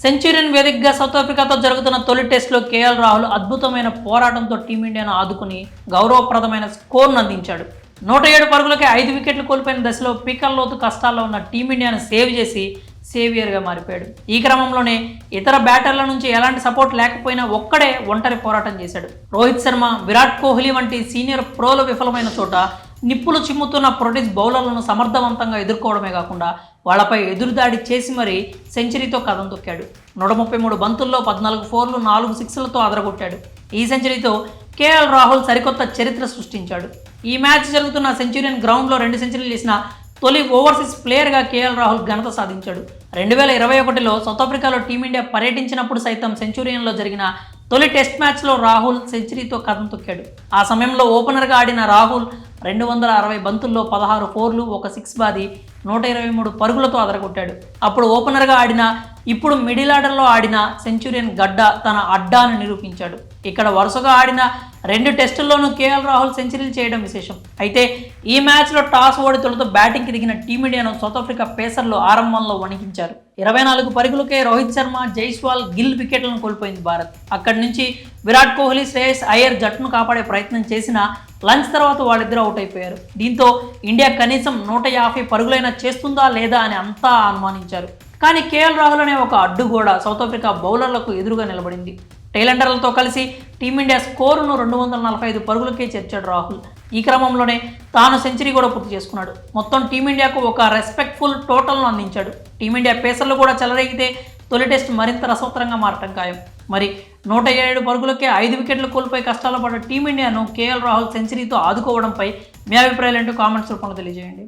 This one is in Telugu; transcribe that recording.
సెంచూరియన్ వేదికగా సౌత్ ఆఫ్రికాతో జరుగుతున్న తొలి టెస్టులో కేఎల్ రాహుల్ అద్భుతమైన పోరాటంతో టీమిండియాను ఆదుకుని గౌరవప్రదమైన స్కోర్ను అందించాడు. 107 పరుగులకే 5 వికెట్లు కోల్పోయిన దశలో పీకల్లోతు కష్టాల్లో ఉన్న టీమిండియాను సేవ్ చేసి సేవియర్గా మారిపోయాడు. ఈ క్రమంలోనే ఇతర బ్యాటర్ల నుంచి ఎలాంటి సపోర్ట్ లేకపోయినా ఒక్కడే ఒంటరి పోరాటం చేశాడు. రోహిత్ శర్మ, విరాట్ కోహ్లీ వంటి సీనియర్ ప్రోలు విఫలమైన చోట నిప్పులు చిమ్ముతున్న ప్రొటీస్ బౌలర్లను సమర్థవంతంగా ఎదుర్కోవడమే కాకుండా వాళ్లపై ఎదురుదాడి చేసి మరీ సెంచరీతో కథం తొక్కాడు. 133 బంతుల్లో 14 ఫోర్లు 4 సిక్స్లతో అదరగొట్టాడు. ఈ సెంచరీతో కేఎల్ రాహుల్ సరికొత్త చరిత్ర సృష్టించాడు. ఈ మ్యాచ్ జరుగుతున్న సెంచూరియన్ గ్రౌండ్లో 2 సెంచరీలు చేసిన తొలి ఓవర్సీస్ ప్లేయర్గా కేఎల్ రాహుల్ ఘనత సాధించాడు. 2021లో సౌత్ ఆఫ్రికాలో టీమిండియా పర్యటించినప్పుడు సైతం సెంచూరియన్లో జరిగిన తొలి టెస్ట్ మ్యాచ్లో రాహుల్ సెంచరీతో కథం తొక్కాడు. ఆ సమయంలో ఓపెనర్గా ఆడిన రాహుల్ 260 బంతుల్లో 16 ఫోర్లు 1 సిక్స్ బాది 123 పరుగులతో అదరగొట్టాడు. అప్పుడు ఓపెనర్గా ఆడిన, ఇప్పుడు మిడిల్ ఆర్డర్లో ఆడిన సెంచూరియన్ గడ్డ తన అడ్డాను నిరూపించాడు. ఇక్కడ వరుసగా ఆడిన 2 టెస్టుల్లోనూ కేఎల్ రాహుల్ సెంచరీలు చేయడం విశేషం. అయితే ఈ మ్యాచ్లో టాస్ ఓడి తొలుత బ్యాటింగ్కి దిగిన టీమిండియాను సౌత్ ఆఫ్రికా పేసర్లు ఆరంభంలో వణికించారు. 24 పరుగులకే రోహిత్ శర్మ, జైస్వాల్, గిల్ వికెట్లను కోల్పోయింది భారత్. అక్కడి నుంచి విరాట్ కోహ్లీ, శ్రేయస్ అయ్యర్ జట్టును కాపాడే ప్రయత్నం చేసినా లంచ్ తర్వాత వాళ్ళిద్దరూ అవుట్ అయిపోయారు. దీంతో ఇండియా కనీసం 150 పరుగులైనా చేస్తుందా లేదా అని అంతా అనుమానించారు. కానీ కేఎల్ రాహుల్ అనే ఒక అడ్డుగోడ సౌత్ ఆఫ్రికా బౌలర్లకు ఎదురుగా నిలబడింది. టైలెండర్లతో కలిసి టీమిండియా స్కోరును 245 పరుగులకే చేర్చాడు రాహుల్. ఈ క్రమంలోనే తాను సెంచరీ కూడా పూర్తి చేసుకున్నాడు. మొత్తం టీమిండియాకు ఒక రెస్పెక్ట్ఫుల్ టోటల్ను అందించాడు. టీమిండియా పేసర్లు కూడా చెలరేగితే తొలి టెస్ట్ మరింత రసవత్తరంగా మారటం ఖాయం. మరి 107 పరుగులకే 5 వికెట్లు కోల్పోయి కష్టాలు పడ్డ టీమిండియాను కేఎల్ రాహుల్ సెంచరీతో ఆదుకోవడంపై మీ అభిప్రాయాలు ఏంటో కామెంట్స్ రూపంలో తెలియజేయండి.